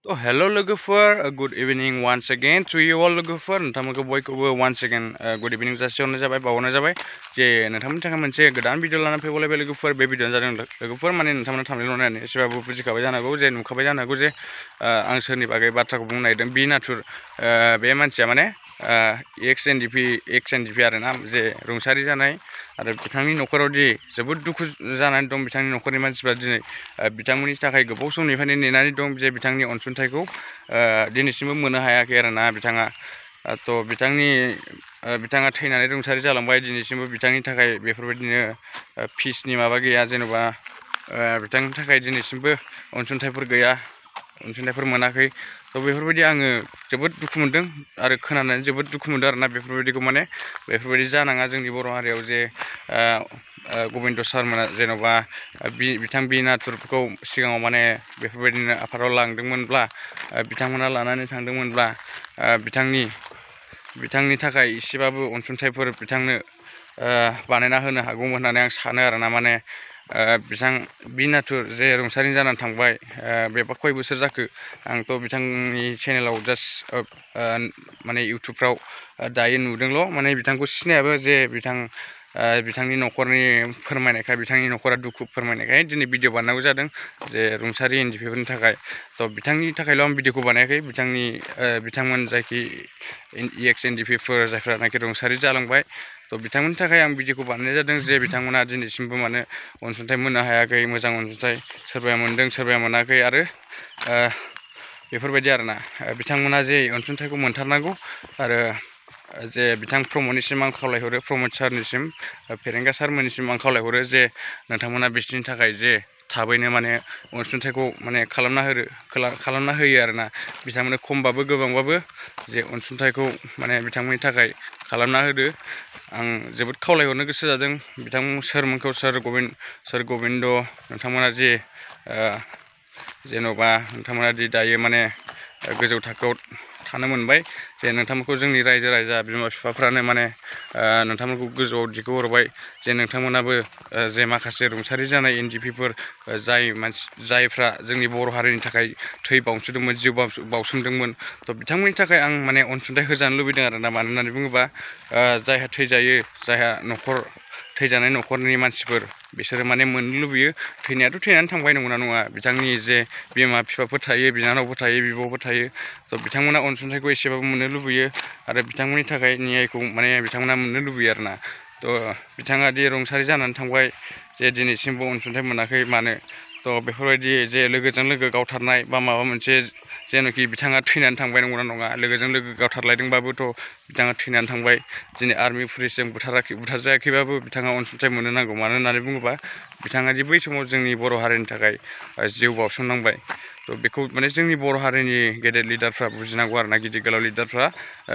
तो हेलो लोगोफोर good evening once again to you all लोगोफोर नोंथांमोनखौ बयखौबो वान्स अगेन गुड इभिनिं जासिहरनाय जाबाय बावहरनाय जाबाय जे नोंथांमोननि थाखाय मोनसे गोदान भिडिअ लानानै फैबावलायबाय लोगोफोर बे भिडिअआनो जादों लोगोफोर माने नोंथांमोना थांनायल' नायनानै एसेबाबो बुजिखाबाय जानो हागौ जे नुखाबाय जानो हागौ जे आं सोरनि बागै बाथ्राखौ बुंनो नागिरदों बि नाथुर बे मानसिया माने एक्स एनडिपि आरोना जे रुंसारि जानाय आरो बिथांनि न'खरावदि जोबोद दुखु जानानै दं बिथांनि न'खरनि मानसिफ्रा दिनै बिथांमोननि थाखाय गोबाव समनिफ्रायनो नेनानै दं जे बिथांनि अनसुंथाइखौ दिनैसिमबो मोननो हायाखै आरोना बिथाङा थ' बिथाङा थैनानै रुंसारि जालांबाय दिनैसिमबो बिथांनि थाखाय बेफोरबायदिनो फिसनि माबा गैया जेन'बा बिथांनि थाखाय दिनैसिमबो अनसुंथाइफोर गैया अनसुंथाइफोर मोनाखै थ' बेफोरबायदि आङो जोबोद दुखु मोनदों आरो खोनानानै जोबोद दुखु मोनदों आरोना बेफोरबायदिखौ माने बेफोरबायदि जानाङा जोंनि बर' हारियाव जे गबिन्द सारमोना जेन'बा बिथां बि नाथुरखौ सिगाङाव माने बेफोरबायदिनो आफादाव लांदोंमोनब्ला बिथांमोना लानानै थांदोंमोनब्ला बिथांनि थाखाय एसेबाबो अनसुंथाइफोर बिथांनो बानायना होनो हागौमोन होननानै आं सानो आरोना माने बिथां बि नाथुर जे रुंसारि जानानै थांबाय बेबा खय बोसोर जाखो आंथ' बिथांनि चेनेलाव जास्ट माने इउटुबफ्राव दायो नुदोंल' माने बिथांखौ सिनायाबो जे बिथांनि न'खरनि फोरमायनायखाय बिथांनि न'खरा दुखु फोरमायनायखाय दिनै भिडिअ बानायनांगौ जादों जे रुंसारि एनडिपिफोरनि थाखाय थ' बिथांनि थाखायल' आं भिडिअखौ बानायाखै बिथांमोन जायखि एक्स एनडिपिफोर जायफ्रानाखि रुंसारि जालांबाय थ' बिथांमोननि थाखाय आं भिडिअखौ बानायनाय जादों जे बिथांमोना दिनैसिमबो माने अनसुंथाइ मोननो हायाखै मोजां अनसुंथाइ सोरबाया मोनदों सोरबाया मोनाखै आरो बेफोरबायदि आरोना बिथांमोना जे अनसुंथाइखौ मोनथारनांगौ आरो जे बिथां प्रमदनिसिम आं खावलायहरो प्रमद सारनिसिम फेरेंगा सारमोननिसिम आं खावलायहरो जे नोंथांमोना बिसोरनि थाखाय जे थाबैनो माने अनसुंथाइखौ माने खालामना होयो आरोना बिथांमोननो खमबाबो गोबांबाबो जे अनसुंथाइखौ माने बिथांमोननि थाखाय खालामना होदो आं जोबोद खावलायहरनो गोसो जादों सोरमोनखौ सोर गबिन्द नोंथांमोना जे जेन'बा नोंथांमोना दि दायो माने गोजौ थाखोआव थानो मोनबाय जे नोंथांमोनखौ जोंनि रायजो राजा बिमा बिफाफ्रानो माने नोंथांमोनखौ गोजौआव दिखोहरबाय जे नोंथांमोनाबो जे माखासे रुंसारि जानाय एनडिपिफोर जायफ्रा जोंनि बर' हारिनि थाखाय थै बाउसोमदोंमोन जिउ बाउसोमदोंमोन थ' बिथांमोननि थाखाय आं माने अनसुंथाइ होजानो लुबैदों आरोना मानो होननानै बुङोबा जायहा थैजायो जायहा थैजानाय न'खरनि मानसिफोर बिसोरो माने मोननो लुबैयो थैनायाथ' थैनानै थांबाय नंगौना नङा बिथांनि जे बिमा बिफाफोर थायो बिनानावफोर थायो बिब'फोर थायो थ' बिथांमोना अनसुंथाइखौ एसेबाबो मोननो लुबैयो आरो बिथांमोननि थाखाय न्यायखौ माने बिथांमोना मोननो लुबैयो आरोना थ' बिथाङा दि रुंसारि जानानै थांबाय जे दिनैसिमबो अनसुंथाइ मोनाखै मानो थ' बेफोरबायदि जे लोगोजों लोगो गावथारनाय बा माबा मोनसे जेनाखि बिथाङा थैनानै थांबाय नंगौना नङा लोगोजों लोगो गावथारलायदोंबाबोथ' बिथाङा थैनानै थांबाय दिनै आर्मि पुलिसजों बुथारजायाखैबाबो बिथाङा अनसुंथाइ मोननो नांगौ मानो होननानै बुङोबा बिथाङा दि बै समाव जोंनि बर' हारिनि थाखाय जिउ बाउसोमनांबाय थ' बेखौ माने जोंनि बर' हारिनि गेदेर लिडारफ्रा बुजिनांगौ आरोना गिदिर गोलाव लिडारफ्रा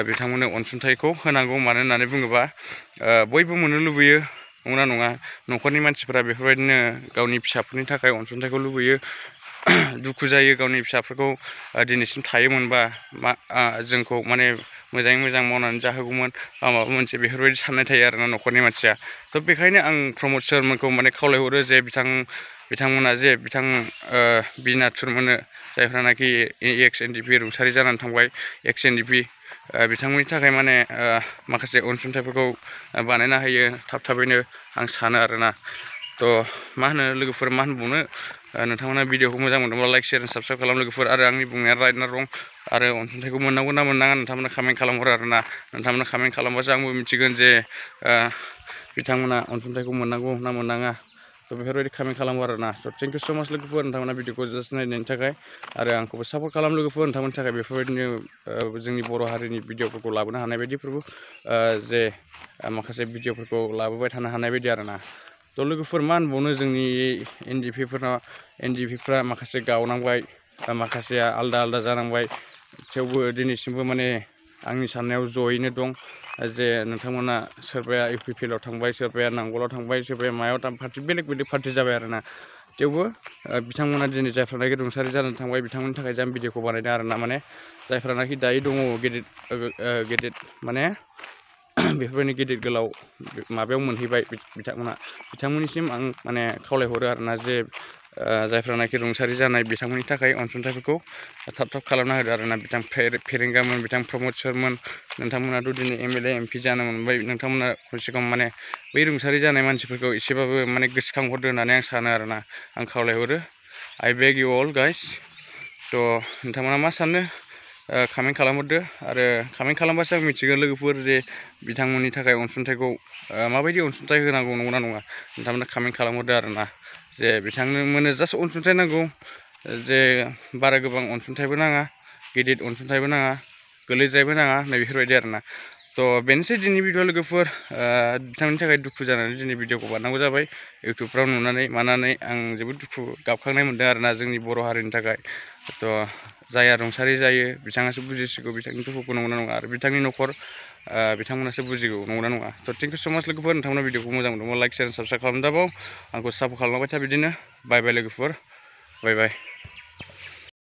बिथांमोननो अनसुंथाइखौ होनांगौ मानो होननानै बुङोबा बयबो मोननो लुबैयो नंगौना नङा न'खरनि मानसिफोरा बेफोरबायदिनो गावनि फिसाफोरनि थाखाय अनसुंथाइखौ लुबैयो दुखु जायो गावनि फिसाफोरखौ दिनैसिम थायोमोनबा जोंखौ माने मोजाङै मोजां मावनानै जाहोगौमोन बा माबा मोनसे बेफोरबायदि साननाय थायो आरोना न'खरनि मानसिया थ' बेखायनो आं प्रमद सारमोनखौ माने खावलायहरो जे बिथांमोना जे बि नाथुरमोननो जायफ्रानाखि एक्स एनडिपि रुंसारि जानानै थांबाय एक्स एनडिपि बिथांमोननि थाखाय माने माखासे अनसुंथाइफोरखौ बानायना होयो थाबैनो आं सानो आरोना थ' मा होनो लोगोफोर मा होनबावनो नोंथांमोना भिडिअखौ मोजां मोनदोंब्ला लाइक शेयार साबस्क्राइब खालाम लोगोफोर आरो आंनि बुंनाया राइट ना रं आरो अनसुंथाइखौ मोननांगौ ना मोननाङा नोंथांमोना कमेन्ट खालामहरो आरोना नोंथांमोना कमेन्ट खालामबासो आंबो मिथिगोन जे बिथांमोना अनसुंथाइखौ मोननांगौ ना मोननाङा थ' बेफोरबायदि कमेन्ट खालामो आरोना थ' थेंक इउ स' माच लोगोफोर नोंथांमोना भिडिअखौ जास्ट नायनायनि थाखाय आरो आंखौबो सापर्ट खालाम लोगोफोर नोंथांमोननि थाखाय बेफोरबायदिनो जोंनि बर' हारिनि भिडिअफोरखौ लाबोनो हानाय बायदिफोरबो जे माखासे भिडिअफोरखौ लाबोबाय थानो हानाय बायदि आरोना थ' लोगोफोर मा होनबावनो जोंनि एनडिपिफ्रा माखासे गावनांबाय माखासेया आलदा जानांबाय थेवबो दिनैसिमबो माने आंनि साननायाव जयैनो दं जे नोंथांमोना सोरबाया इउपिपिएलआव थांबाय सोरबाया नांगलाव थांबाय सोरबाया मायाव बेलेग पार्टि जाबाय आरोना थेवबो बिथांमोना दिनै जायफ्रानाखि रुंसारि जानानै थांबाय बिथांमोननि थाखाय आं भिडिअखौ बानायदों आरोना माने जायफ्रानाखि दायो दङ गेदेर माने बेफोरबायदि गिदिर गोलाव माबायाव मोनहैबाय बिथांमोननिसिम आं माने खावलायहरो आरोना जे जायफ्रानाखि रुंसारि जानाय बिथांमोननि थाखाय अनसुंथाइफोरखौ थाब थाब खालामना होदो आरोना। बिथां फेरेंगामोन, बिथां प्रमद सरमोन, नोंथांमोनाथ' दिनै MLA MP जानो मोनबाय, नोंथांमोना खमसे खम माने बै रुंसारि जानाय मानसिफोरखौ एसेबाबो माने गोसोखांहरदो होननानै आं सानो आरोना, आं खावलायहरो। I beg you all guys। थ' नोंथांमोना मा सानो कमेन्ट खालामहरदो, आरो कमेन्ट खालामबासो आं मिथिगोन लोगोफोर जे बिथांमोननि थाखाय अनसुंथाइखौ माबायदि अनसुंथाइ होनांगौ नंगौना नङा। नोंथांमोना कमेन्ट खालामहरदो आरोना, जे बिथांमोननो जास्ट अनसुंथाइ नांगौ, जे बारा गोबां अनसुंथाइबो नाङा, गिदिर अनसुंथाइबो नाङा, गोलैद्रायबो नाङा, नै बेफोरबायदि आरोना। थ' बेनोसै दिनै भिडिअ लोगोफोर, बिथांनि थाखाय दुखु जानानै दिनै भिडिअखौ बानायनांगौ जाबाय। इउटुबफ्राव नुनानै मानानै आं जोबोद दुखु गाबखांनाय मोनदों आरोना जोंनि बर' हारिनि थाखाय। थ' जाया रुंसारि जायो बिथाङासो बुजिसिगौ बिथांनि दुखुखौ, नंगौना नङा, आरो बिथांनि न'खर बिथांमोनासो बुजिगौ, नंगौना नङा। थ' थेंक इउ स' माच लोगोफोर, नोंथांमोना भिडिअखौ मोजां मोनदोंबा लाइक, शेयार, साबसक्राइब खालामनो दाबाव, आंखौ सापर्ट खालामलांबाय था बिदिनो। बाय बाय लोगोफोर, बाय बाय।